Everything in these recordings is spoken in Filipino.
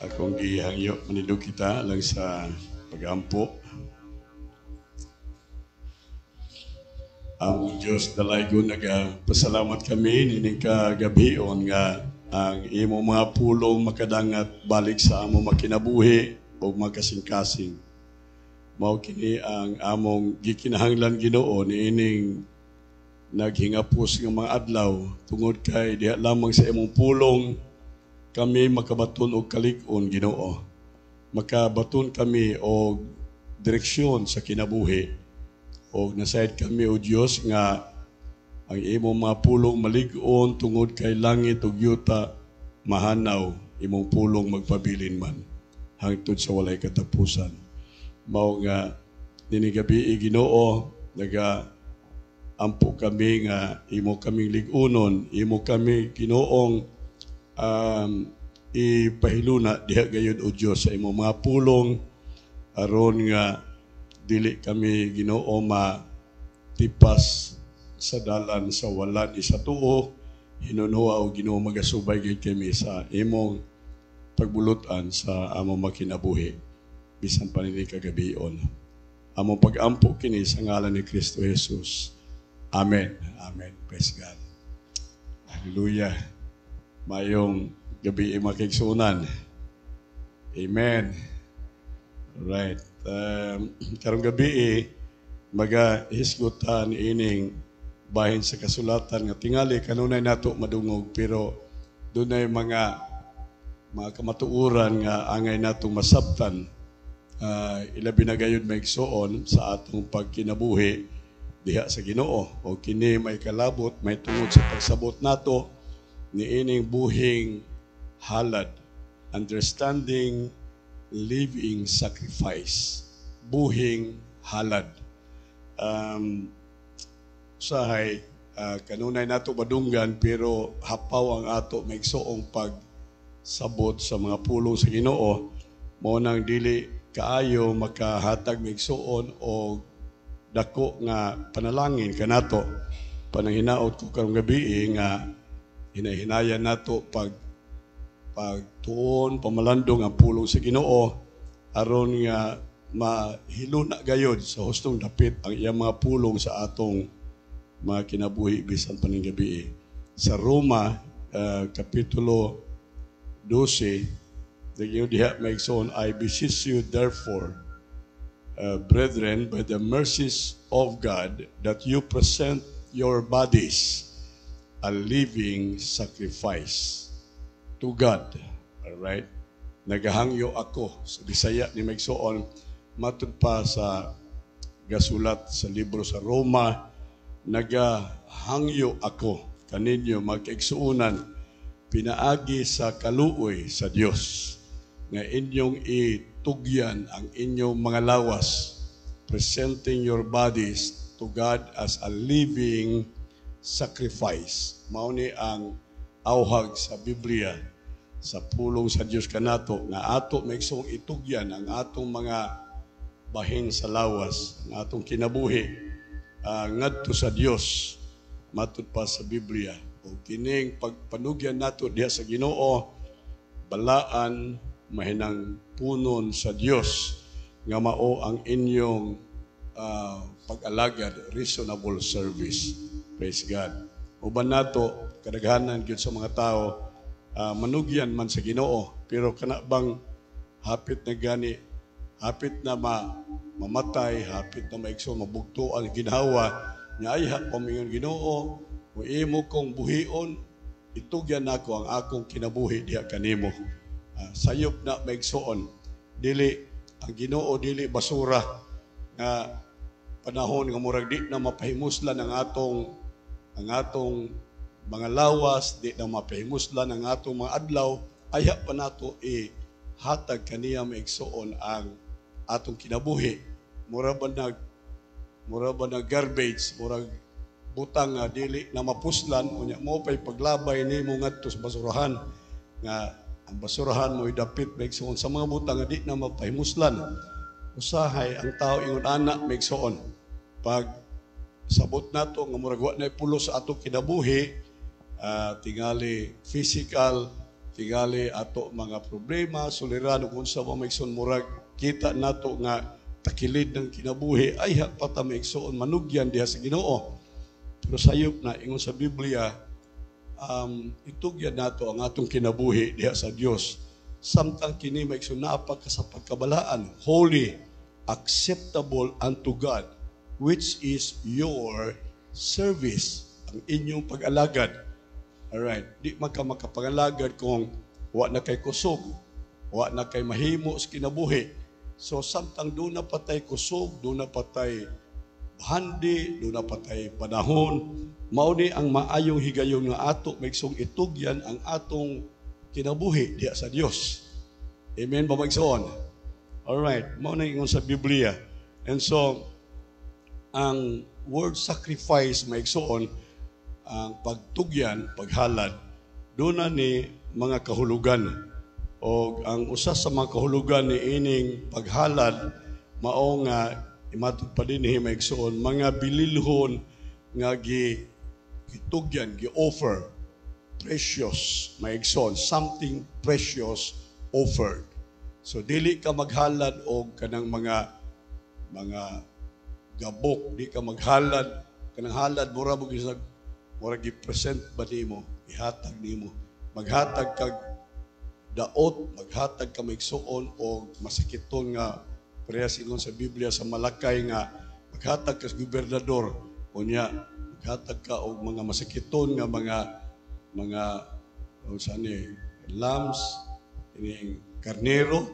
Akong gihangyo manido kita lang sa pagampo. Ang Diyos dalaygon nagapasalamat kami nining kagabion nga ang imo mga pulong makadangat balik sa amo makinabuhi o makasing-kasing. Mao kini ang among gikinahanglan Ginoo niining naghingapos nga mga adlaw tungod kay diha lamang sa imong pulong kami makabaton og kalig-on Ginoo. Makabaton kami og direksyon sa kinabuhi. O nasayad kami o Diyos nga ang imong mga pulong malig-on tungod kay langit ug yuta mahanaw, imong pulong magpabilin man hangtod sa walay katapusan. Mao nga dinigabi Ginoo naga ampo kami nga imo kaming lig-unon, imo kami Ginoong ipahiluna diha gayud o Dios sa imong mga pulong aron nga dili kami Ginoo matipas sa dalan sa walan isa tuo hinunua o Ginoo magasubay gid kami sa imong pagbulutan sa among makinabuhi bisan pa nini kagabion. Among pag-ampo kini sa ngalan ni Kristo Jesus. Amen. Amen. Praise God. Hallelujah. Mayong gabi makigsunan. Amen. Right. Karong gabi magahisgutan ining bahin sa kasulatan nga tingali kanunay nato madungog pero dunay mga kamatuoran nga angay natong masabtan ilabi na gayud maigsuon sa atong pagkinabuhi diha sa Ginoo o kini may kalabot may tungod sa pagsabot nato niining buhing halad, understanding living sacrifice, buhing halad. Usahay kanunay nato badunggan pero hapaw ang ato maigsuong pagsabot sa mga pulong sa Ginoo mao nang dili kaayo makahatag maigsuon o dako nga panalangin kanato pananghinaot ko karong gabi nga hinahinayan nato pagtuon pamalandong ang pulong sa Ginoo aron nga mahiluna gayod sa hustong dapit ang iyang mga pulong sa atong mga kinabuhi bisan paning gabi. Sa Roma kapitulo 12 diha maigsoon, I beseech you therefore brethren, by the mercies of God, that you present your bodies a living sacrifice to God. Alright? Nagahangyo ako. Sa Bisaya ni Maigsoon, matud pa sa gasulat sa libro sa Roma, nagahangyo ako kaninyo magkaigsuunan pinaagi sa kaluoy sa Dios nga inyong tugyan ang inyong mga lawas, presenting your bodies to God as a living sacrifice. Mao ni ang awhag sa Biblia sa pulong sa Dios kanato nga ato maigsoong itugyan ang atong mga bahin sa lawas, ang atong kinabuhi ngadto sa Dios matud pa sa Biblia. O kining pagpanugyan nato diha sa Ginoo balaan mahinang punon sa Dios nga mao ang inyong pag-alagad, reasonable service. Praise God. Uban nato kadaghanan gyud sa mga tao manugyan man sa Ginoo pero kana bang hapit na gani, hapit na mamatay, hapit na maigsoon mabugto ang ginhawa nya ay pamingon Ginoo o imo kong buhion itugyan nako ang akong kinabuhi diha kanimo. Sayop na maigsoon dili ang Ginoo dili basura nga panahon nga murag di na mapahimuslan ang atong mga lawas, di na mapahimuslan ang atong mga adlaw, aya pa nato hatag kaniya maigsoon ang atong kinabuhi. Mura ba nag garbage, murag butang nga dili na mapuslan unya mo pay paglabay nimo ngadto sa basurahan nga ang basurahan mo idapit maigsoon sa mga butang nga di na mapahimuslan. Usahay ang tao ingon ana maigsoon pag sabot nato nga murag wa na pulo sa atong kinabuhi tingali physical tingali ato mga problema, suliran kung sa mga maigsoon murag kita nato nga takilid ng kinabuhi ay pata maigsoon manugyan diha sa Ginoo. Pero sayop na ingon sa Biblia, itugyan nato ang atong kinabuhi diha sa Dios. Samtang kini maigsoon naapag ka sa pagkabalaan, holy, acceptable unto God, which is your service, ang inyong pag-alagad. Alright, di makapangalagad kung wa na kay kusog, wa na kay mahimo sa kinabuhi. So samtang doon na patay kusog, doon na patay handi, doon na patay panahon, mao ni ang maayong higayon nga ato maigsong itugyan ang atong kinabuhi diha sa Dios. Amen ba maigsoon? Alright, mao na ingon sa Biblia. And so ang word sacrifice maigsoon, ang pagtugyan, paghalad, doon na ni mga kahulugan. O ang usa sa mga kahulugan ni ining paghalad, mao nga imatod pa din maigsoon, mga bililhon nga gitugyan, gi-offer, precious, maigsoon, something precious offered. So dili ka maghalad og kanang mga gabok, di ka maghalad, kanang halad mura mo gisag mura gi-present ba nimo, ihatag nimo. Maghatag kag daot, maghatag ka maigsoon o masakiton nga parehas ingon sa Biblia sa Malakay nga maghatag ka sa gobernador unya maghatag ka og mga masakiton nga mga lambs, ining karnero.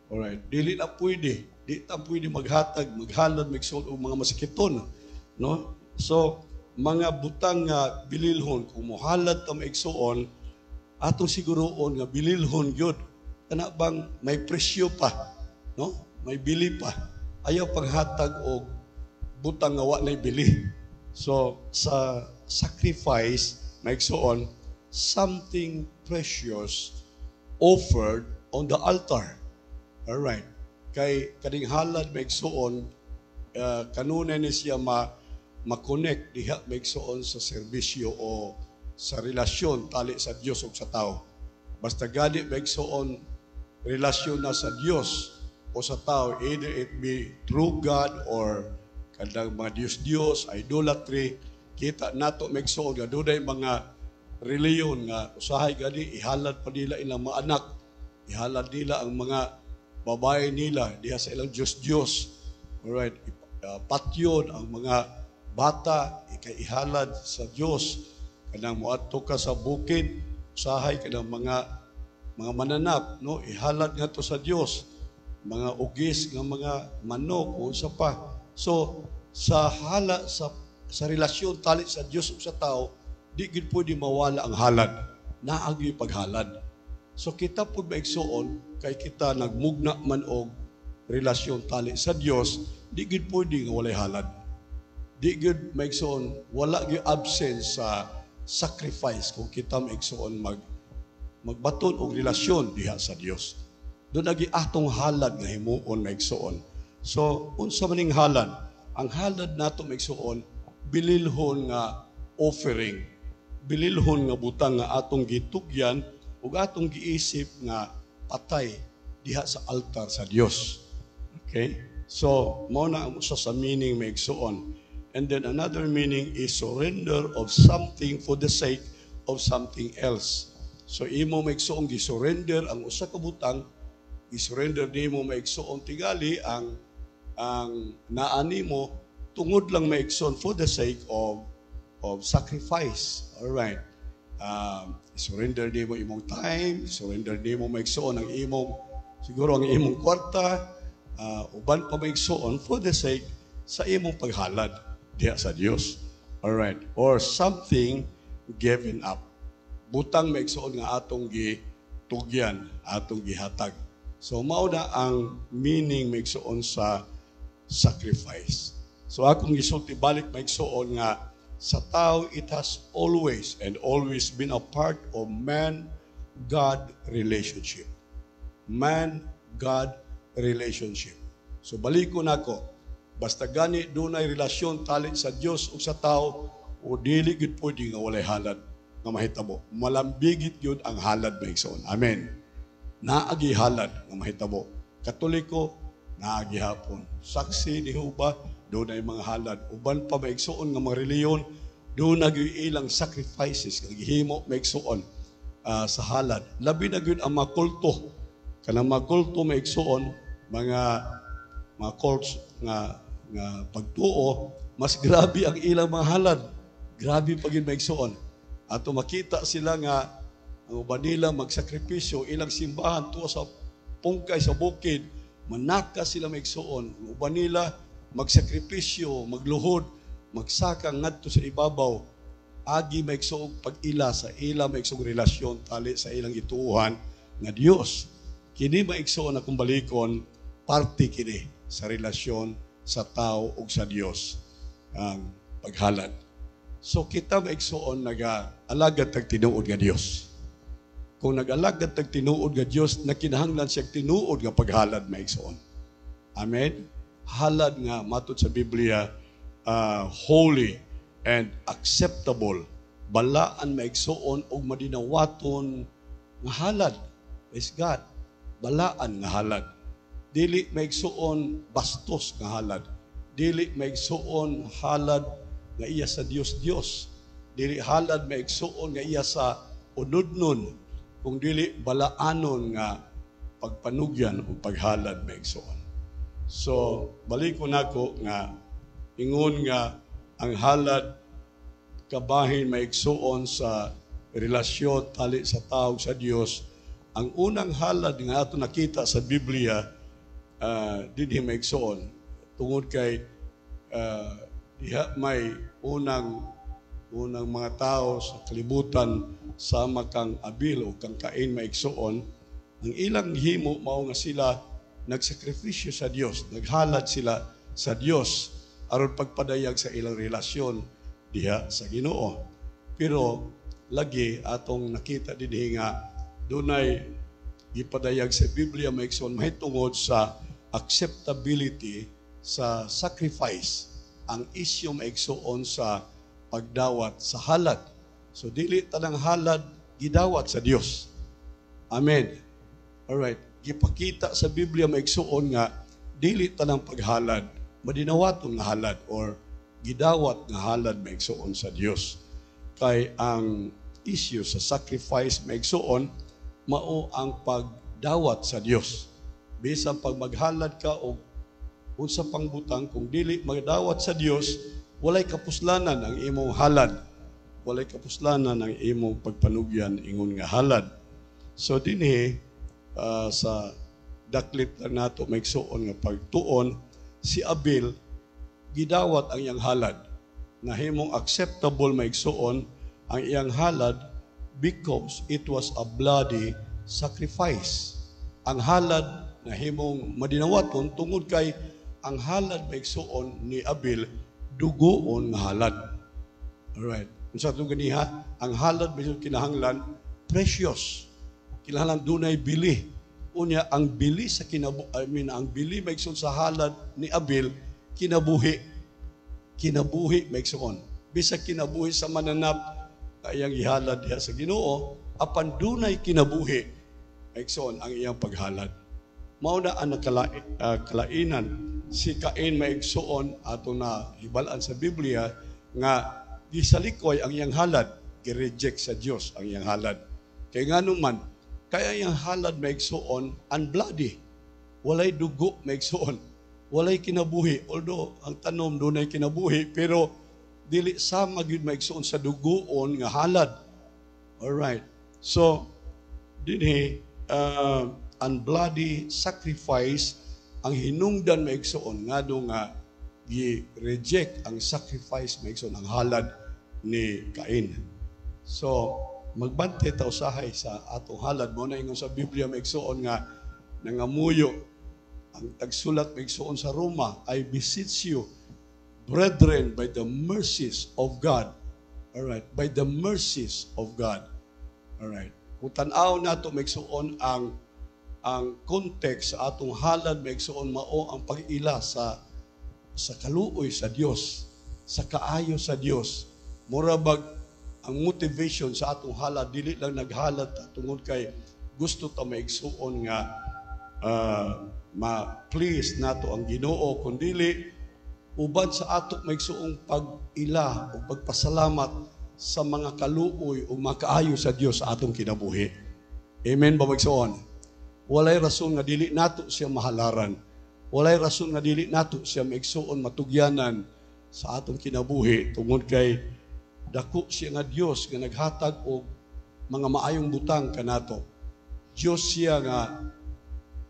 Alright, dili na pwede. Di ta pwede maghalad maigsoon og mga masakiton, no? So mga butang nga bililhon kung mohalad ta maigsoon atong siguroon nga bililhon gyud kana bang may presyo pa, no? May bili pa. Ayaw paghatag og butang nga wa nay bili. So sa sacrifice maigsoon something precious offered on the altar. All right. Kay kaning halad maigsoon kanunay ni siya ma-connect diha maigsoon sa serbisyo o sa relasyon tali sa Dios ug sa tao. Basta gani maigsoon relasyon na sa Dios o sa tao, either it be through God or kadang mga Diyos, idolatry, kita nato maigsoon nga dunay mga reliyon nga usahay gani ihalad pa nila ilang mga anak, ihalad nila ang mga babae nila diha sa ilang Diyos. Alright, patyon ang mga bata, ikaihalad sa Diyos. Kanang moadto ka sa bukid, usahay kanang mga mananap, no? Ihalad nga to sa Diyos. Mga ugis nga mga manok o sa pa. So sa relasyon tali sa Diyos ug sa tao, di gid pwede mawala ang halad. Naagi paghalad. So kita pud maigsoon kay kita nagmugna man og relasyon tali sa Dios, di gid pwede nga walay halad. Di gid maigsoon wala gyud absence sa sacrifice kung kita maigsoon magbaton og relasyon diha sa Dios. Doon lagi atong halad nga himuon maigsoon. So unsa maning halad? Ang halad nato maigsoon bililhon nga offering, bililhon nga butang nga atong gitugyan ug atong giisip nga patay diha sa altar sa Dios. Okay? So mao na ang usa sa meaning maigsoon. And then another meaning is surrender of something for the sake of something else. So imo maigsoon gi-surrender ang usa ka butang, gi-surrender nimo maigsoon tingali ang naani mo tungod lang maigsoon for the sake of sacrifice. All right. Surrender nimo imong time, surrender nimo maigsoon ang imong siguro ang imong kwarta, uban pa maigsoon for the sake sa imong paghalad diha sa Dios. All right. Or something given up. Butang maigsoon nga atong gitugyan, atong gihatag. So mao na ang meaning maigsoon sa sacrifice. So akong gisulti balik maigsoon nga sa tao it has always and always been a part of man-God relationship. Man-God relationship. So baliko nako. Basta gani dunay relasyon tali sa Dios ug sa tao o dili gid pwede nga walay halad. nga mahitabo. Malambigit yun ang halad maigsoon. Amen. Naagi halad nga mahitabo. Katoliko, naagi hapon. Saksi ni Jehovah, doon ay mga halad. Uban pa maigsoon nga mga reliyon, doon nag-iilang sacrifices, naghihimo maigsoon sa halad. Labi na yun ang mga kulto. Kanang mga kulto maigsoon, mga cults nga pagtuo, mas grabe ang ilang mga halad. Grabe pag yun maigsoon. At makita sila nga ang uban nila magsakripisyo, ilang simbahan tuwa sa pungkay sa bukid, manaka sila maigsoon. Ang uban nila magsakripisyo, magluhod, magsaka ngadto sa ibabaw, agi maigsoong pag-ila sa ila maigsoong relasyon tali sa ilang ituuhan nga Dios. Kini maigsoon akong balikon, parte kini sa relasyon sa tao ug sa Dios ang paghalad. So kita maigsoon nag-alagad tag tinuod nga Dios. Kung nag-alagad tag tinuod nga Dios, nakinahanglan siya tinuod nga paghalad maigsoon. Amen. Halad nga matud sa Biblia, holy and acceptable, balaan maigsoon og madinawaton nga halad. Praise God. Balaan nga halad. Dili maigsoon bastos nga halad. Dili maigsoon halad nga iya sa Dios. Dili halad maigsoon nga iya sa unudnon, kung dili balaanon nga pagpanugyan o paghalad maigsoon. So, balik ko nako nga ingon nga ang halad kabahin maigsoon sa relasyon tali sa tao sa Dios. Ang unang halad nga ato nakita sa Biblia dinhi maigsoon tungod kay diha may unang mga tao sa kalibutan sama kang Abil o kang Cain maigsoon. Ang ilang himo mao nga sila nagsakripisyo sa Dios, naghalad sila sa Dios aron pagpadayag sa ilang relasyon diha sa Ginoo. Pero lagi atong nakita dinhi nga dunay gipadayag sa Biblia maigsoon mahitungod sa acceptability sa sacrifice. Ang isyu maigsoon sa pagdawat sa halad. So dili tanang halad gidawat sa Dios. Amen. Alright. Gipakita sa Biblia maigsuon nga dili tanang paghalad madinawaton nga halad or gidawat nga halad maigsuon sa Dios. Kay ang issue sa sacrifice maigsuon mao ang pagdawat sa Dios. Bisan pag maghalad ka o unsa pang butang kung dili magdawat sa Dios, walay kapuslanan ang imong halad. Walay kapuslanan ang imong pagpanugyan ingon nga halad. So dinhi sa daklit lang nato maigsuon nga pagtuon, si Abel gidawat ang iyang halad. Nahimong acceptable maigsuon ang iyang halad because it was a bloody sacrifice. Ang halad nahimong madinawaton tungod kay ang halad maigsuon ni Abel dugoon nga halad. Alright. Unsa to ganiha? Ang halad maigsuon kinahanglan precious. Kinahanglan dunay bili. Unya ang bili sa ang bili maigsoon sa halad ni Abel kinabuhi. Kinabuhi maigsoon. Bisag kinabuhi sa mananap kayang ihalad diha sa Ginoo, apan dunay kinabuhi maigsoon ang iyang paghalad. Mao na ang kalainan si Cain maigsoon ato na hibalaan sa Biblia nga gisalikoy ang iyang halad, gi-reject sa Dios ang iyang halad. Kay ngano man kaya yung halad maigsoon unbloody. Walay dugo maigsoon. Walay kinabuhi. Although ang tanom doon ay kinabuhi, pero dili sama gyud maigsoon sa dugoon nga halad. Alright. So, dinhi unbloody sacrifice ang hinungdan maigsoon nga do nga gi-reject ang sacrifice maigsoon ang halad ni Cain. So, magbante ta usahay sa atong halad mo na ingon sa Biblia maigsuon nga nangamuyo ang tagsulat maigsuon sa Roma, I beseech you brethren by the mercies of God. All right, by the mercies of God. All right. Kung tan-aw nato maigsuon ang context sa atong halad maigsuon mao ang pag-ila sa kaluoy sa Dios, sa kaayo sa Dios. Mura bag ang motivation sa atong halad dili lang naghalad ta tungod kay gusto ta maigsuon nga ma-please nato ang Ginoo, kundili uban sa ato maigsuong pag-ila o pagpasalamat sa mga kaluoy o makaayo sa Dios sa atong kinabuhi. Amen ba maigsuon? Walay rason nga dili nato siya mahalaran. Walay rason nga dili nato siya maigsuon matugyanan sa atong kinabuhi tungod kay dako siya nga Dios nga naghatag og mga maayong butang kanato. Dios siya nga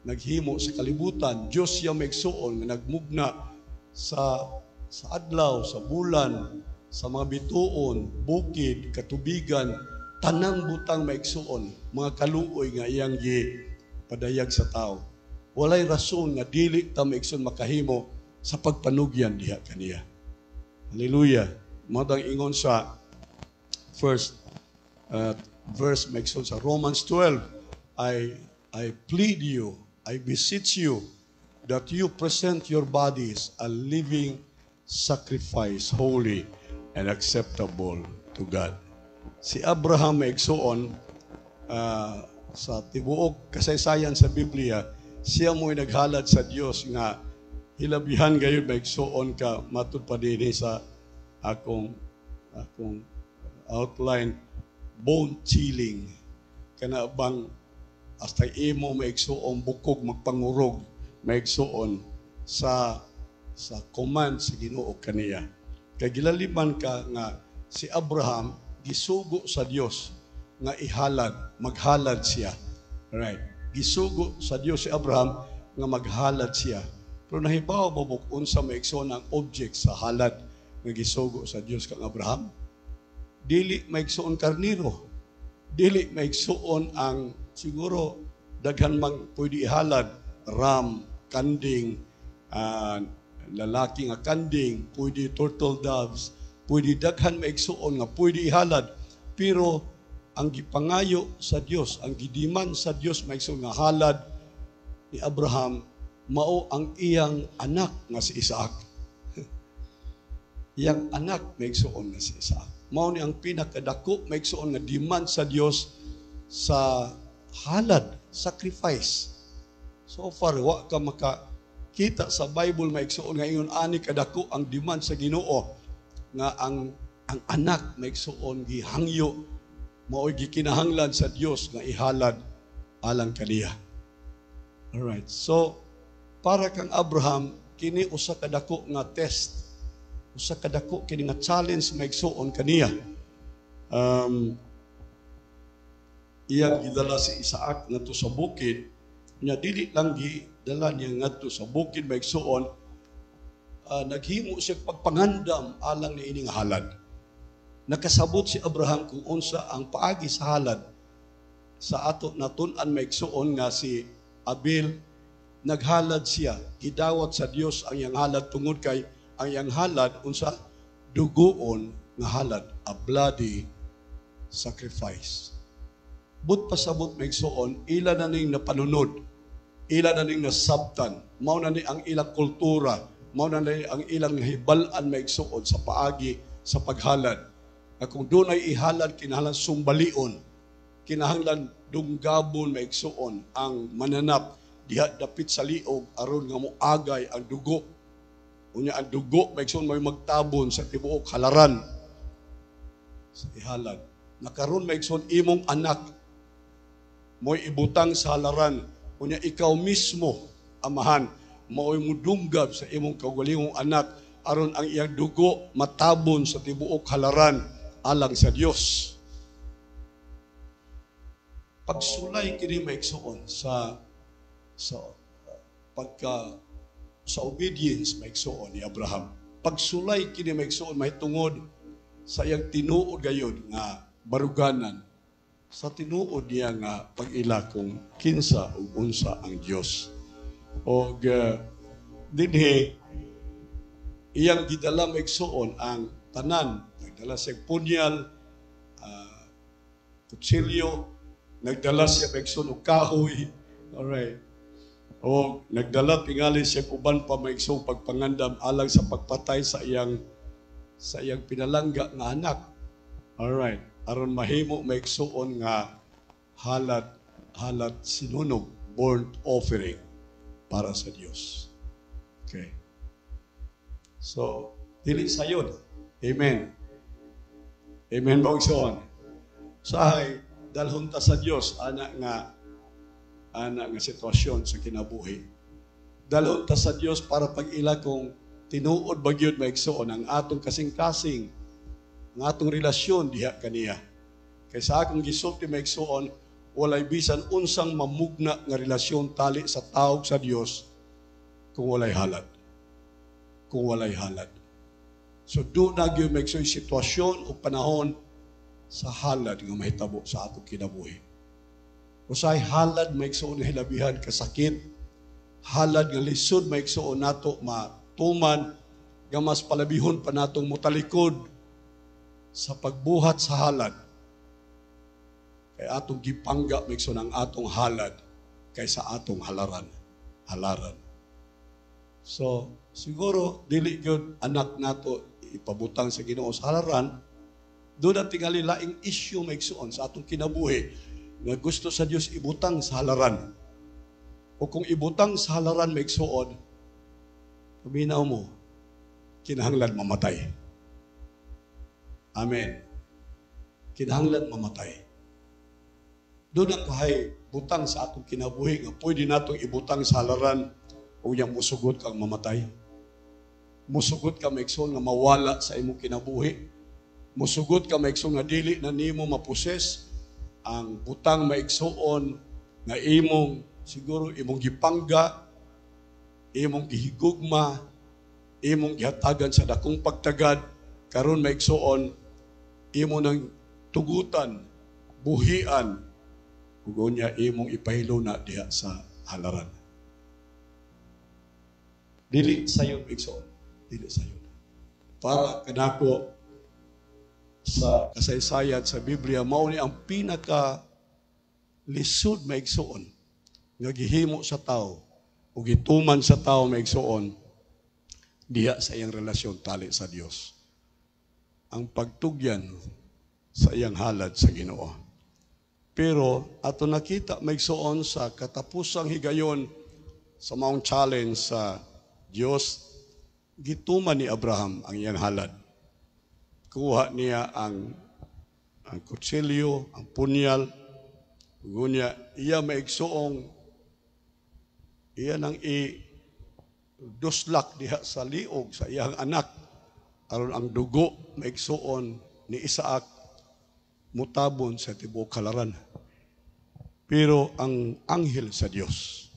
naghimo sa kalibutan. Dios siya maigsuon nga nagmugna sa adlaw, sa bulan, sa mga bituon, bukid, katubigan, tanang butang maigsuon, mga kaluoy nga iyang padayag sa tao. Walay rason nga dili ta maigsuon makahimo sa pagpanugyan diha kaniya. Hallelujah. Madang ingon sa first verse maigsoon sa Romans 12, I plead you, I beseech you that you present your bodies a living sacrifice, holy and acceptable to God. Si Abraham maigsoon sa tibuok kasaysayan sa Biblia, siya mo'y naghalad sa Dios nga hilabihan gayon maigsoon ka matud pa dinhi sa akong outline, bone chilling. Kana bang hasta imo maigsuon bukog magpangurog maigsuon sa command sa Ginoo kaniya. Kay gilaliban ka nga si Abraham gisugo sa Dios nga ihalad, maghalad siya. Right. Gisugo sa Dios si Abraham nga maghalad siya. Pero nahibaw mo unsa maigsuon ang object sa halad nga gisugo sa Dios kang Abraham? Dili maigsuon karniro. Dili maigsuon ang siguro daghan mang pwede ihalad, ram, kanding, lalaki nga kanding, pwede turtle doves, pwede daghan maigsuon nga pwede ihalad. Pero ang gipangayo sa Dios, ang gidiman sa Dios maigsuon nga halad ni Abraham mao ang iyang anak nga si Isaac. Iyang anak maigsuon nga si Isaac. Mao ni ang pinakadako maigsuon nga demand sa Dios sa halad, sacrifice. So far wa ka makakita sa Bible maigsuon nga ingon ani kadako ang demand sa Ginoo nga ang anak maigsuon gihangyo mao'y gikinahanglan sa Dios nga ihalad alang kaniya. All right. So para kang Abraham, kini usa ka dako nga test. Usa ka dako kini nga challenge maigsuon kaniya. Iyang gidala si Isaac ngadto sa bukid, nya dili lang gidala niya ngadto sa bukid maigsuon, naghimo siya pagpangandam alang ni ining halad. Nakasabot si Abraham kung unsa ang paagi sa halad sa ato natun-an maigsuon nga si Abel. Naghalad siya, gidawat sa Dios ang iyang halad tungod kay ang iyang halad unsa dugoon nga halad, a bloody sacrifice. But pasabot maigsuon, ila na ning napanunod, ila na ning nasabtan, mao na ni ang ilang kultura, mao na ni ang ilang hibal-an maigsuon sa paagi sa paghalad. Na kung doon ay ihalad, kinahanglan sumbalion, kinahanglan dunggabon maigsuon ang mananap diha dapit sa liog aron nga moagay ang dugo. Unya ang dugo maigsoon may magtabon sa tibuok halaran sa ihalad. Nakaron maigsoon imong anak mo'y ibutang sa halaran. Unya ikaw mismo amahan mo'y mudunggab sa imong kaugalingong anak aron ang iyang dugo matabon sa tibuok halaran alang sa Dios. Pagsulay kini maigsuon sa obedience maigsuon ni Abraham. Pagsulay kini maigsuon mahitungod sa iyang tinuod gayud nga baruganan, sa tinuod niya nga pag-ila kung kinsa ug unsa ang Dios. Og dinhi iyang gidala maigsuon ang tanan, nagdala siya punyal, kutsilyo, nagdala siya maigsuon og kahoy. Alright. O nagdala tingali siya uban pa maigsoong pagpangandam alang sa pagpatay sa iyang pinalangga nga anak. Alright. Aron mahimo maigsuon nga halad sinunog, burnt offering para sa Dios. Okay. So, dili sayod. Amen. Amen ba igsoon? Sahay dalhon ta sa Dios ana nga sitwasyon sa kinabuhi. Dalhon ta sa Dios para pag-ila kung tinuod ba gyud maigsuon ang atong kasing-kasing, ang atong relasyon diha kaniya. Kay sa akong gisulti maigsuon, walay bisan unsang mamugna nga relasyon tali sa tawag sa Dios kung walay halad. Kung walay halad. So doon na gyud maigsuon sitwasyon o panahon sa halad nga mahitabo sa atong kinabuhi. Usay halad maigsuon nga hilabihan kasakit, halad nga lisod maigsuon nato matuman nga mas palabihon pa natong mutalikod sa pagbuhat sa halad. Kay atong gipangga maigsuon ang atong halad kaysa atong halaran. So siguro dili gyud anak nato ipabutang sa Ginoo sa halaran. Doon ang tingali laing issue maigsuon sa atong kinabuhi nga gusto sa Dios ibutang sa halaran. O kung ibutang sa halaran maigsuon, paminaw mo, kinahanglan mamatay. Amen. Kinahanglan mamatay. Doon ang kahay butang sa atong kinabuhi nga pwede natong ibutang sa halaran o yang musugot kang mamatay. Musugot ka maigsoon nga mawala sa imong kinabuhi. Musugot ka maigsoon nga dili na nimo maposes ang butang maigsoon nga imong siguro imong gipangga, imong gihigugma, imong gihatagan sa dakong pagtagad karon maigsoon imo nang tugutan, buhian ug unya imong ipahilo na diha sa halaran. Dili sayon maigsoon. Dili sayon. Para kanako sa kasaysayan sa Biblia, mao ni ang pinaka lisod maigsuon nga gihimo sa tao o gituman sa tao maigsuon diha sa iyang relasyon tali sa Dios. Ang pagtugyan sa iyang halad sa Ginoo. Pero ato nakita maigsuon sa katapusang higayon sa maong challenge sa Dios, gituman ni Abraham ang iyang halad. Kuha niya ang kutsilyo, ang punyal, gunya iya maigsuong iya nang duslak diha sa liog sa iyang anak aron ang dugo maigsuon ni Isaac mutabon sa tibuok halaran. Pero ang anghel sa Dios,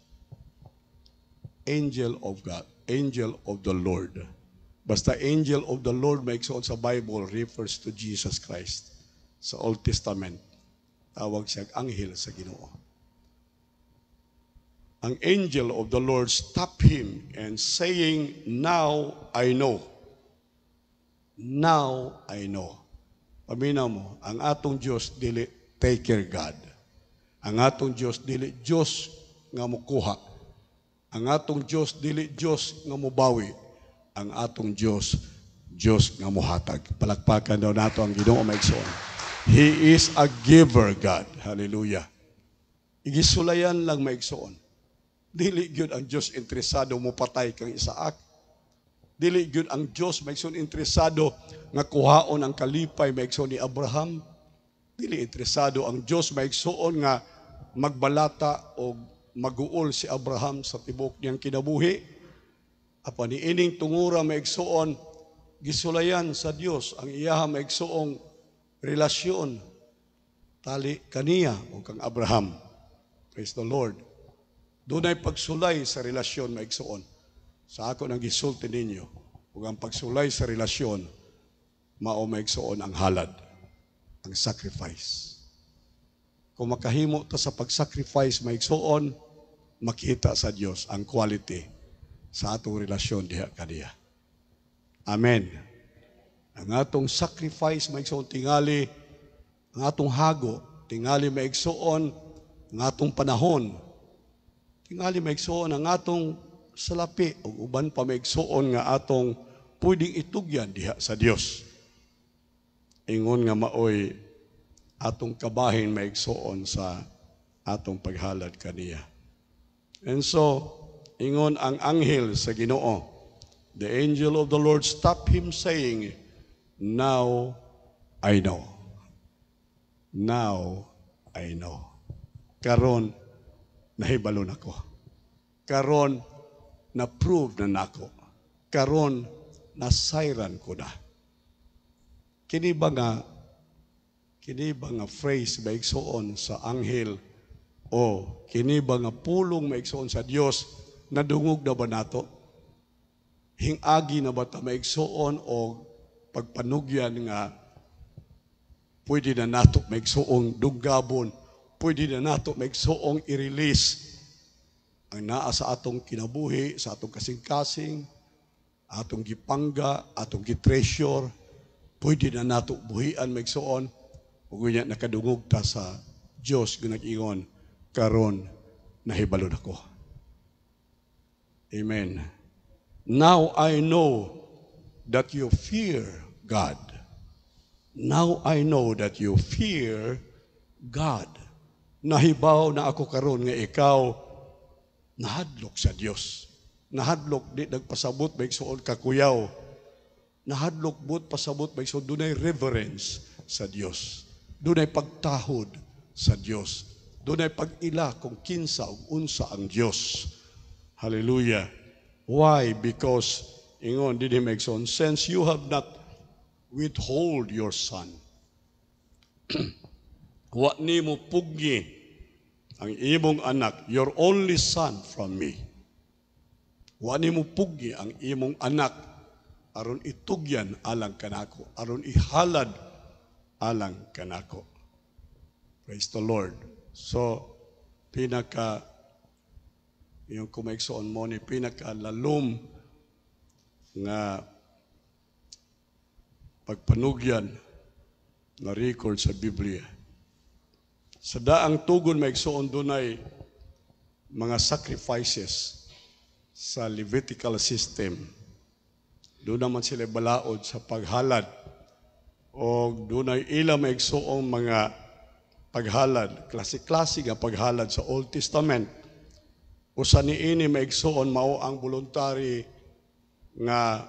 angel of God, angel of the Lord. Basta angel of the Lord maigsuon sa Bible refers to Jesus Christ. Sa Old Testament, tawag siya anghel sa Ginoo. Ang angel of the Lord stopped him and saying, "Now I know." Now I know. Paminaw mo, ang atong Diyos dili taker God. Ang atong Diyos dili Diyos nga mukuha. Ang atong Diyos dili Diyos nga mubawi. Ang atong Diyos, Diyos nga muhatag. Palakpakan daw nato ang Ginoo maigsoon. He is a giver God. Hallelujah. Igisulayan lang maigsoon. Dili gyud ang Diyos interesado mo patay kang Isaac. Dili gyud ang Diyos maigsoon interesado nga kuhaon ang kalipay maigsoon ni Abraham. Dili interesado ang Diyos maigsoon nga magbalata o maguol si Abraham sa tibuok niyang kinabuhi. Apan niining tungura maigsuon gisulayan sa Dios ang iyaha maigsuong relasyon tali kaniya o kang Abraham. Praise the Lord. Dunay pagsulay sa relasyon maigsuon. Sa ako nang gisulti ninyo, ug ang pagsulay sa relasyon mao maigsuon ang halad, ang sacrifice. Kung makahimo ta sa pag-sacrifice maigsuon, makita sa Dios ang quality sa atong relasyon diha kaniya. Amen. Ang atong sacrifice maigsuon tingali, ang atong hago tingali maigsuon, ang atong panahon tingali maigsuon, ang atong salapi ug uban pa maigsuon nga atong pwedeng itugyan diha sa Dios. ingon nga maoy atong kabahin maigsoon sa atong paghalad kaniya. And so, ingon ang anghel sa Ginoo, the angel of the Lord stopped him saying, "Now I know." Now I know. Karon, nahibalo nako. Karon, na-prove na nako. Karon, nasayran ko na. Kini ba nga phrase maigsoon sa anghel o kini ba nga pulong maigsoon sa Dios, nadungog na ba nato? Hingagi na ba ta maigsoon o pagpanugyan nga pwede na nato maigsoong dunggabon, pwede na nato maigsoong i-release ang naa sa atong kinabuhi, sa atong kasing-kasing, atong gipangga, atong gitreasure, pwede na nato buhian maigsoon, ug unya nakadungog ta sa Dios nga nag-ingon, karon nahibalo nako. Amen. Now I know that you fear God. Now I know that you fear God. Nahibaw na ako karon nga ikaw nahadlok sa Dios. Nahadlok di nagpasabot maigsoon kakuyaw. Nahadlok bud pasabot maigsoon dunay reverence sa Dios. Dunay pagtahod sa Dios. Dunay pag-ila kung kinsa ug unsa ang Dios. Hallelujah. Why? Because ingon dinhi maigsoon, since you have not withhold your son. Wa nimo pugni ang imong anak, your only son from me. Wa nimo pugni ang imong anak aron itugyan alang kanako, aron ihalad alang kanako. Praise the Lord. So, yung kumaigsoon mo ni pinakalalom nga pagpanugyan na record sa Biblia. Sa daang tugon maigsoon dunay mga sacrifices sa Levitical system. Doon naman sila balaod sa paghalad o dunay ila maigsoong mga paghalad, klase-klase nga paghalad sa Old Testament. Usa niini maigsoon mao ang voluntary nga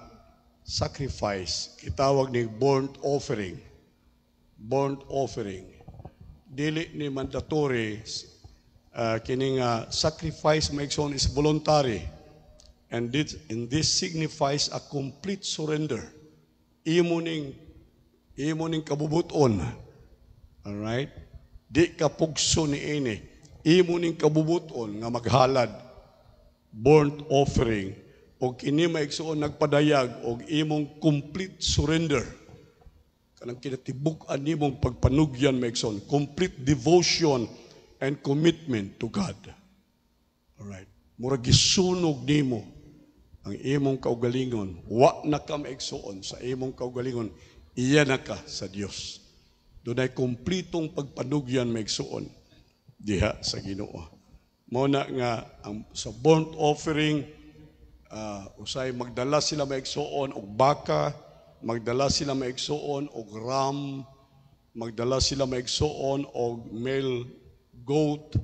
sacrifice, kitawag ni burnt offering. Burnt offering. Dili ni mandatory, kini nga sacrifice maigsoon is voluntary. And this signifies a complete surrender. Imo ning kabubuton. All right? Di ka pugso ni ini. Imo ning kabubuton nga maghalad, burnt offering, o kini maigsoon nagpadayag og imong complete surrender. Kanang kinatibuk-an nimong pagpanugyan maigsoon, complete devotion and commitment to God. All right. Murag gisunog nimo ang imong kaugalingon. Wa na ka maigsoon sa imong kaugalingon, iya na ka sa Dios. Dunay kumpletong pagpanugyan maigsoon diha sa Ginoo. Mao na nga sa burnt offering, usay magdala sila maigsoon og baka, magdala sila maigsoon og ram, magdala sila maigsoon og male goat,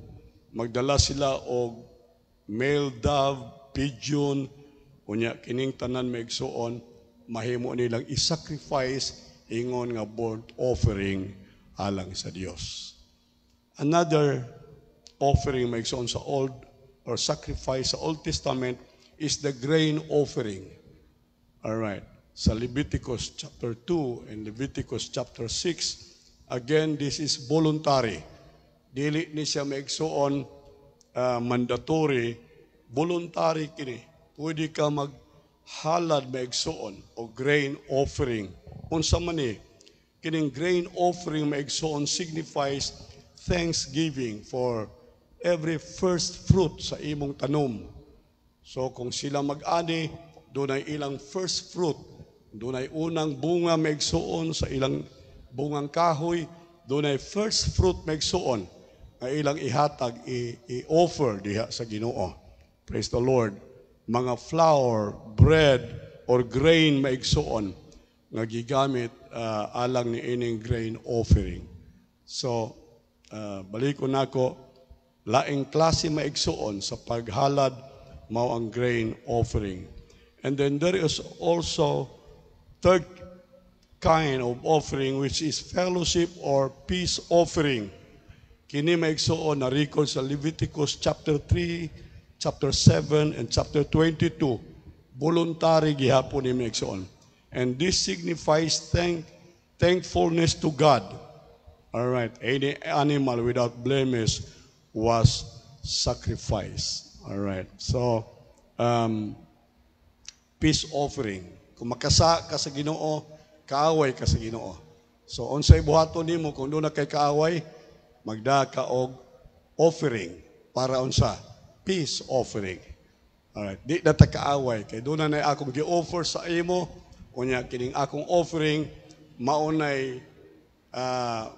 magdala sila og male dove, pigeon, unya kining tanan maigsoon mahimo nilang i-sacrifice ingon nga burnt offering alang sa Dios. Another offering maigsoon sa Old or sacrifice sa Old Testament is the grain offering. All right. Sa Leviticus chapter 2 and Leviticus chapter 6, again, this is voluntary. Dili ni siya maigsoon mandatory, voluntary kini. Pwede ka maghalad maigsoon o grain offering. Unsa man ni, kining grain offering maigsoon signifies thanksgiving for every first fruit sa imong tanom. So kung sila mag-ani, dunay ilang first fruit, dunay unang bunga maigsoon sa ilang bungang kahoy, dunay first fruit maigsoon nga ilang ihatag i-offer diha sa Ginoo. Praise the Lord. Mga flour, bread, or grain maigsoon nga gigamit alang ni ining grain offering. So balik ko nako, laing klase maigsuon sa paghalad mao ang grain offering. And then there is also third kind of offering, which is fellowship or peace offering. Kini maigsuon na record sa Leviticus chapter 3, chapter 7, and chapter 22. Voluntary gihapon ni maigsuon. And this signifies thankfulness to God. All right, any animal without blemish was sacrificed. All right, so peace offering. Kung makasa ka sa Ginoo, kaaway ka sa Ginoo. So unsay buhaton nimo kung doon na kay kaaway, magda ka og offering para unsa? Peace offering. Alright, di na ta kaaway kay doon na akong gi-offer sa imo, unya kining akong offering maunay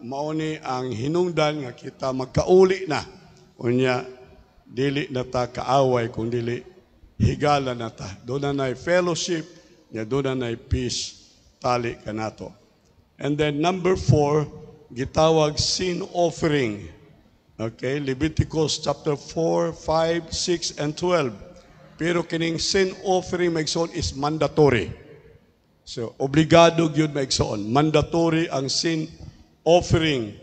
mauni ang hinungdan nga kita magkauli na. Unya dili na ta kaaway kung dili higala na ta. Doon na fellowship, doon na peace tali kanato. And then number 4, gitawag sin offering. Okay, Leviticus chapter 4, 5, 6, and 12. Pero kining sin offering maigsoon is mandatory. So, obligado gyud maigsoon. Mandatory ang sin offering.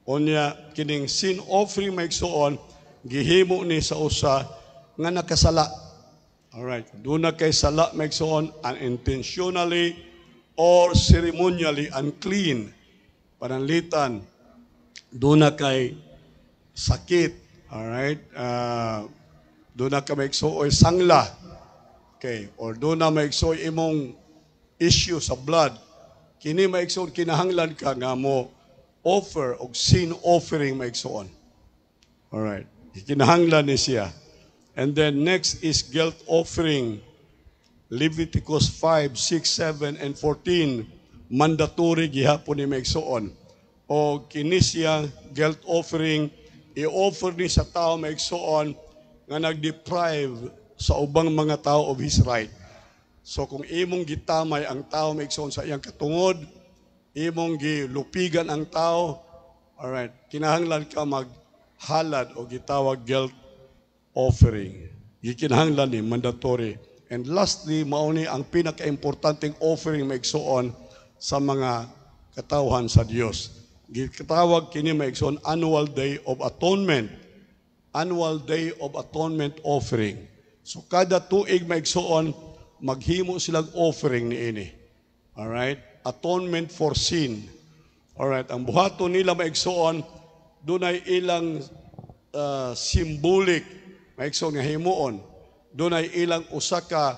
Unya, kining sin offering maigsoon, gihimo ni sa usa nga nakasala. Alright, doon na kay sala maigsoon unintentionally or ceremonially unclean. Pananlitan, doon na kay sakit, alright, doon na ka maigsuoy sangla, okay, or doon na maigsuoy imong issue sa blood, kini maigsuon kinahanglan ka nga mo offer og sin offering maigsuon. Alright, kinahanglan ni siya. And then next is guilt offering. Leviticus 5, 6, 7, and 14. Mandatory gihapon ni maigsuon. O kini siya guilt offering, i-offer ni sa tao maigsuon nga nag-deprive sa ubang mga tao of his right. So kung imong gitamay ang tao maigsuon sa iyang katungod, imong gilupigan ang tao, alright, kinahanglan ka maghalad o gitawag guilt offering. Gikinahanglan ni mandatory. And lastly, mauni ang pinaka-importanting offering maigsuon sa mga katawhan sa Dios. Gitawag kini maigsuon Annual Day of Atonement. Annual Day of Atonement offering. So kada tuig maigsuon maghimo silang offering niini. All right? Atonement for sin. All right, ang buhaton nila maigsuon dunay ilang symbolic maigsuon nga himuon. Dunay ilang usa ka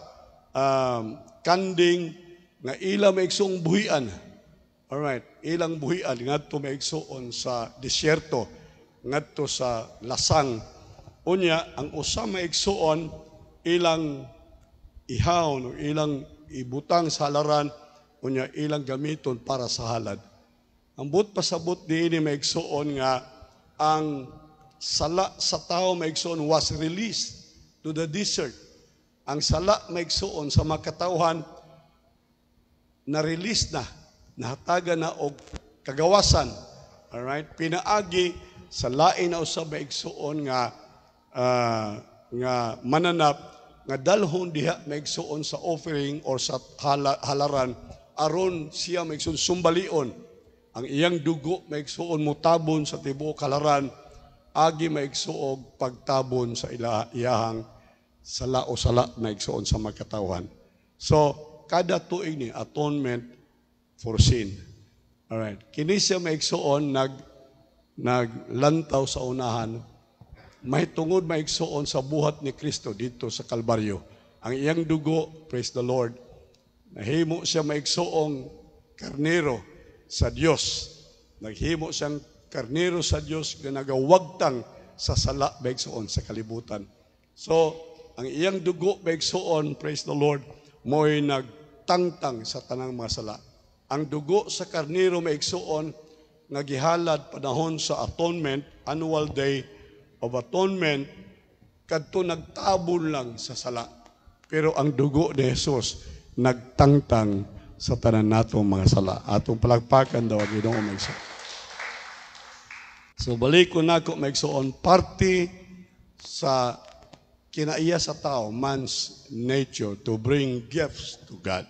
kanding nga ila maigsuong buhian. All right, ilang buhian ngadto maigsuon sa disyerto, ngadto sa lasang. Unya ang usa maigsuon ilang ihawon o ilang ibutang sa halaran, unya ilang gamiton para sa halad. Ang but pasabot diini maigsuon nga ang sala sa tao maigsuon was released to the desert. Ang sala maigsuon sa makatawhan na-release na, nahatagan na og kagawasan. Alright? Pinaagi sa lain na usab maigsuon nga mananap nga dalhon diha maigsuon sa offering or sa halaran aron siya maigsuon sumbalion ang iyang dugo maigsuon mutabon sa tibuok halaran agi maigsuog pagtabon sa iyahang sala o sala maigsuon sa magkatawhan. So kada tuig ni atonement for sin. Alright, kini siya maigsuon naglantaw sa unahan. May tungod maigsuon sa buhat ni Kristo dito sa Kalbaryo. Ang iyang dugo, praise the Lord, nahimo siya maigsuong karnero sa Dios. Naghimo siyang karnero sa Dios nga nagawagtang sa sala maigsuon sa kalibutan. So, ang iyang dugo maigsuon, praise the Lord, mo'y nagtangtang sa tanang mga sala. Ang dugo sa karnero maigsuon nga gihalad panahon sa atonement, annual day of atonement, kadto nagtabon lang sa sala. Pero ang dugo ni Jesus nagtangtang sa tanan natong mga sala. Atong palagpakan daw ang Ginoo maigsoon. So balik ko nako maigsoon, parte sa kinaiya sa tao, man's nature, to bring gifts to God.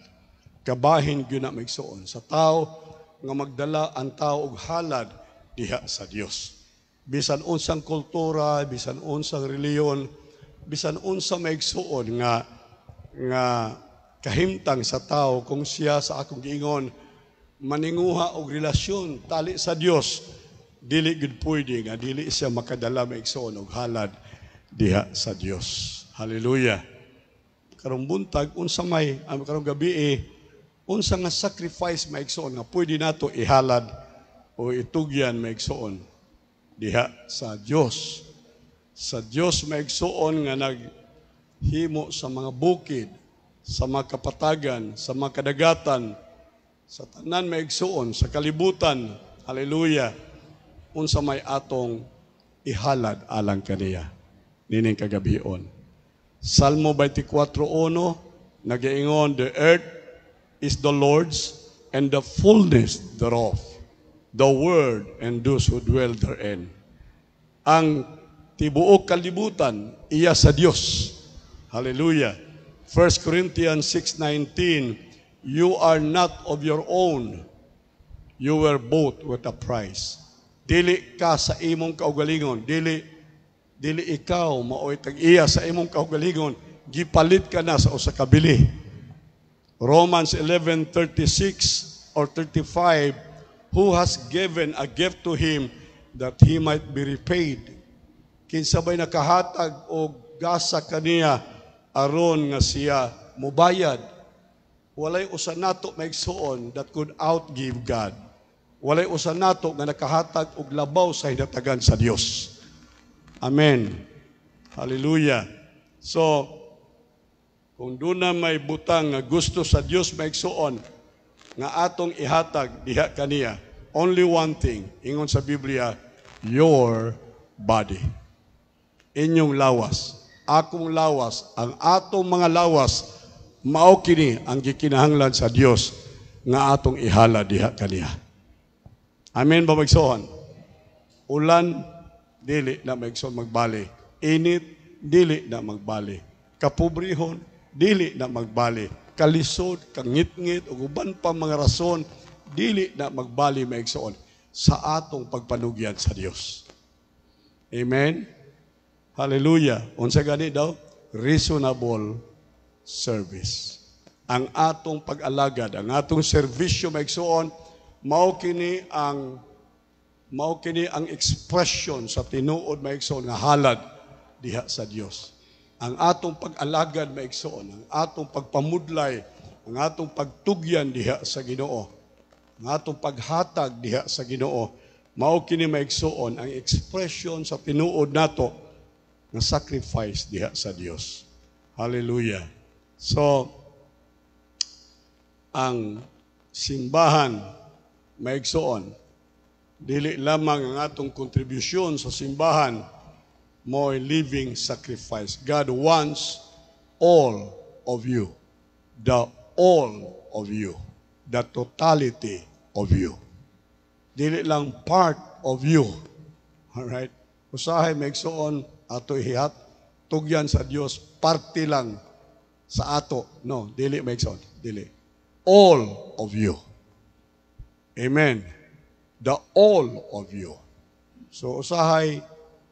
Kabahin gyud na maigsoon sa tao nga magdala ang tao og halad diha sa Dios. Bisan unsang kultura, bisan unsang reliyon, bisan unsa maigsuon nga kahimtang sa tao kung siya sa akong giingon maninguha og relasyon tali sa Dios, dili gud pwede nga dili siya makadala maigsuon og halad diha sa Dios. Hallelujah. Karong buntag unsa may karong gabi unsa nga sacrifice maigsuon nga pwede nato ihalad o itugyan maigsuon diha sa Dios. Sa Dios maigsuon nga naghimo sa mga bukid, sa mga kapatagan, sa mga kadagatan, sa tanan maigsuon, sa kalibutan. Hallelujah. Unsa may atong ihalad alang kaniya nining kagabion. Salmo 24:1 nagaingon, the earth is the Lord's and the fullness thereof, the world and those who dwell therein. Ang tibuok kalibutan iya sa Dios. Hallelujah. 1 Corinthians 6:19, you are not of your own. You were bought with a price. Dili ka sa imong kaugalingon, dili ikaw maoy tag-iya sa imong kaugalingon, gipalit ka na sa usa ka bili. Romans 11:36 or 35, who has given a gift to him that he might be repaid. Kinsa ba'y nakahatag og gasa kaniya aron nga siya mubayad. Walay usa nato maigsuon that could outgive God. Walay usa nato nga nakahatag og labaw sa hinatagan sa Dios. Amen. Hallelujah. So, kung doon na may butang nga gusto sa Dios maigsuon nga atong ihatag diha kaniya, only one thing, ingon sa Biblia, your body. Inyong lawas, akong lawas, ang atong mga lawas, mao kini ang gikinahanglan sa Dios nga atong ihala diha kaniya. Amen ba maigsoon? Ulan, dili na maigsoon magbali. Init, dili na magbali. Kapobrehon, dili na magbali. Kalisod, kangit-ngit, ug uban pa mga rason, dili na magbali maigsoon sa atong pagpanugyan sa Dios. Amen? Hallelujah. Unsa gani daw? Reasonable service. Ang atong pag-alagad, ang atong serbisyo maigsuon, mao kini ang expression sa tinuod maigsuon nga halad diha sa Dios. Ang atong pag-alagad maigsuon, ang atong pagpamudlay, ang atong pagtugyan diha sa Ginoo, ang atong paghatag diha sa Ginoo, mao kini maigsuon ang expression sa tinuod nato nga sacrifice diha sa Dios. Hallelujah. So, ang simbahan maigsuon, dili lamang ang atong kontribusyon sa simbahan, mo living sacrifice. God wants all of you. The all of you. The totality of you. Dili lang part of you. Alright? Usahay maigsuon ato ihihat, tugyan sa Dios, parte lang sa ato. No, dili maigsoon, dili. All of you. Amen. The all of you. So usahay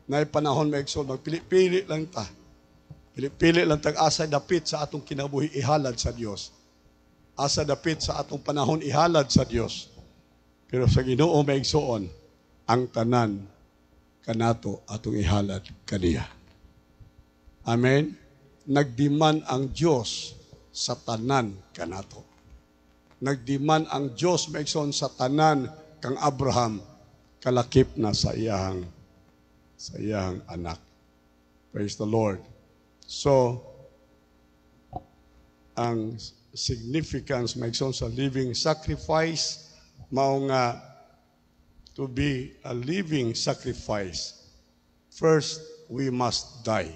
na panahon maigsoon, magpili-pili lang ta. Pili-pili lang tag asa dapit sa atong kinabuhi ihalad sa Dios. Asa dapit sa atong panahon ihalad sa Dios. Pero sa Ginoo maigsoon, ang tanan kanato atong ihalad kaniya. Amen? Nagdiman ang Diyos sa tanan kanato. Nagdiman ang Diyos maigsoon sa tanan kang Abraham, kalakip na sa iyang anak. Praise the Lord. So, ang significance maigsoon sa living sacrifice, mao nga to be a living sacrifice, first, we must die.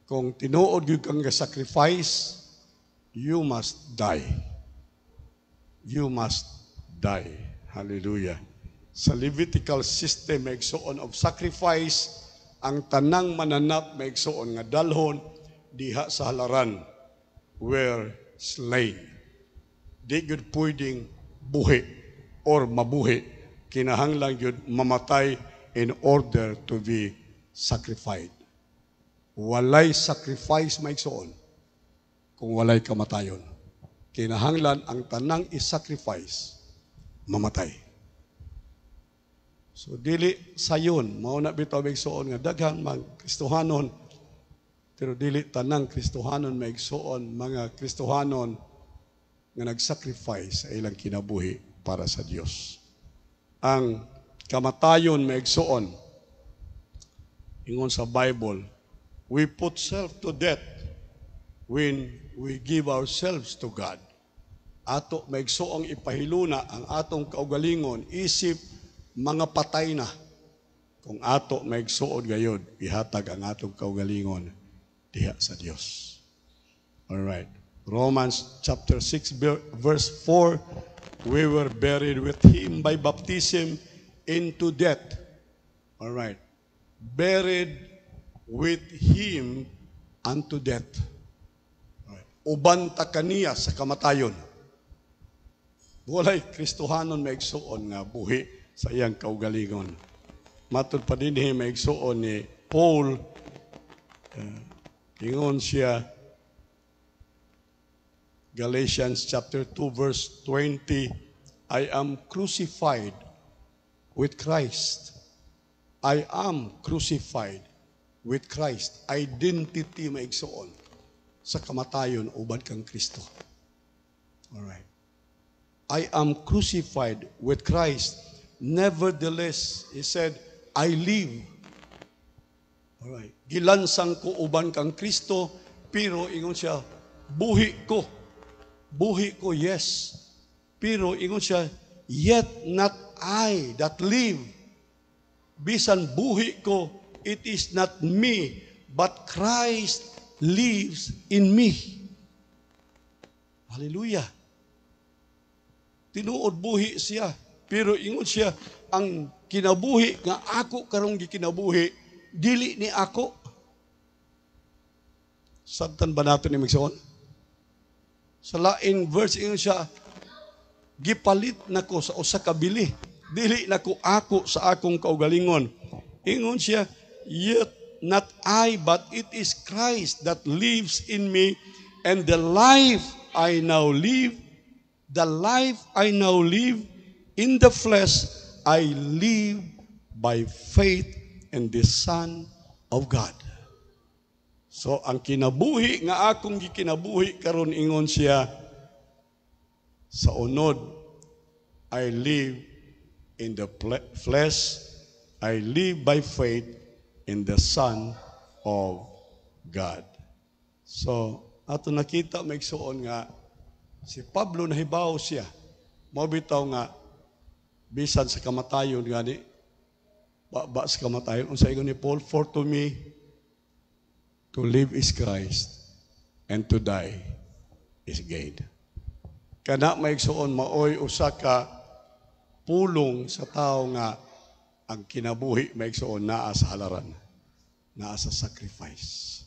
Kung tinuod gyud kang sacrifice, you must die. you must die. Hallelujah. Sa Levitical system, may igsoon of sacrifice, ang tanang mananap may igsoon nga dalhon diha sa halaran were slain. Di gud pwedeng buhi or mabuhi. Kinahanglang yun mamatay in order to be sacrificed. Walay sacrifice may igsoon kung walay kamatayon. Kinahanglan ang tanang is-sacrifice, mamatay. So dili sayon, mao na bitaw igsoon nga daghan mag Kristohanon, pero dili tanang Kristohanon may igsoon, mga Kristohanon nga nag-sacrifice sa ilang kinabuhi para sa Dios. Ang kamatayon may igsoon, ingon sa Bible, we put self to death when we give ourselves to God. Ato may igsoong ipahiluna ang atong kaugalingon, isip, mga patay na. Kung ato may igsoon gayod, ihatag ang atong kaugalingon diha sa Dios. Alright. Romans chapter 6 verse 4, we were buried with Him by baptism into death. Alright. Buried with Him unto death. Alright. Uban ta kaniya sa kamatayon. Walay Kristohanon may igsoon nga buhi sa iyang kaugalingon. Matod pa din may igsoon ni Paul, ingon siya, Galatians chapter 2 verse 20, I am crucified with Christ. I am crucified with Christ. Identity may igsoon sa kamatayon uban kang Kristo. Alright. I am crucified with Christ. Nevertheless, he said, I live. Alright. Gilansang ko uban kang Kristo, pero ingon siya, buhi ko. Buhi ko, yes. Pero ingon siya, yet not I that live. Bisan buhi ko, it is not me, but Christ lives in me. Hallelujah. Tinuod buhi siya. Pero ingon siya, ang kinabuhi nga ako karong gikinabuhi, dili ni ako. Sabtan ba nato ni Magsoon? Sa laing verse, ingon siya, gipalit nako sa usa ka bili. Dili nako ako sa akong kaugalingon. Ingon siya, yet not I, but it is Christ that lives in me, and the life I now live in the flesh, I live by faith in the Son of God. So, ang kinabuhi nga akong gikinabuhi karon ingon siya, sa unod, I live in the flesh, I live by faith in the Son of God. So, ato nakita may igsoon nga, si Pablo nahibaw siya, mabitaw nga, bisan sa kamatayon gani, ba sa kamatayon, unsa ingon ni Paul, for to me, to live is Christ, and to die is gain. Kana may igsoon, maoy usa ka pulong sa tao nga, ang kinabuhi may igsoon naa sa halaran, naa sa sacrifice.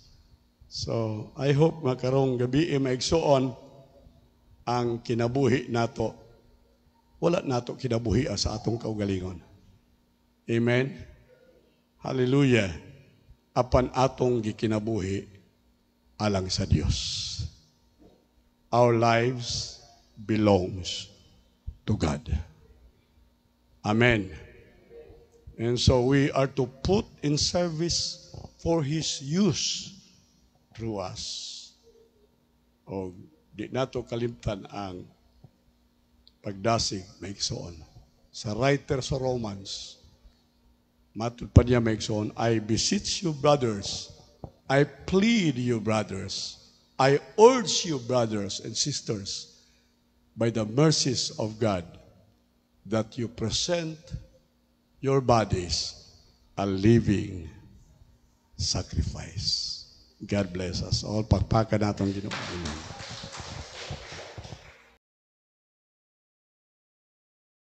So, I hope makarong gabi may igsoon, ang kinabuhi nato, wala nato kinabuhi sa atong kaugalingon. Amen? Hallelujah. Apan atong gikinabuhi alang sa Dios. Our lives belongs to God. Amen. And so we are to put in service for His use through us. O di nato kalimtan ang pagdasig may igsoon. Sa writer sa Romans, matod pa niya may igsoon, I beseech you, brothers, I plead you, brothers, I urge you, brothers and sisters, by the mercies of God, that you present your bodies a living sacrifice. God bless us all. Pagpaka natong Ginoo.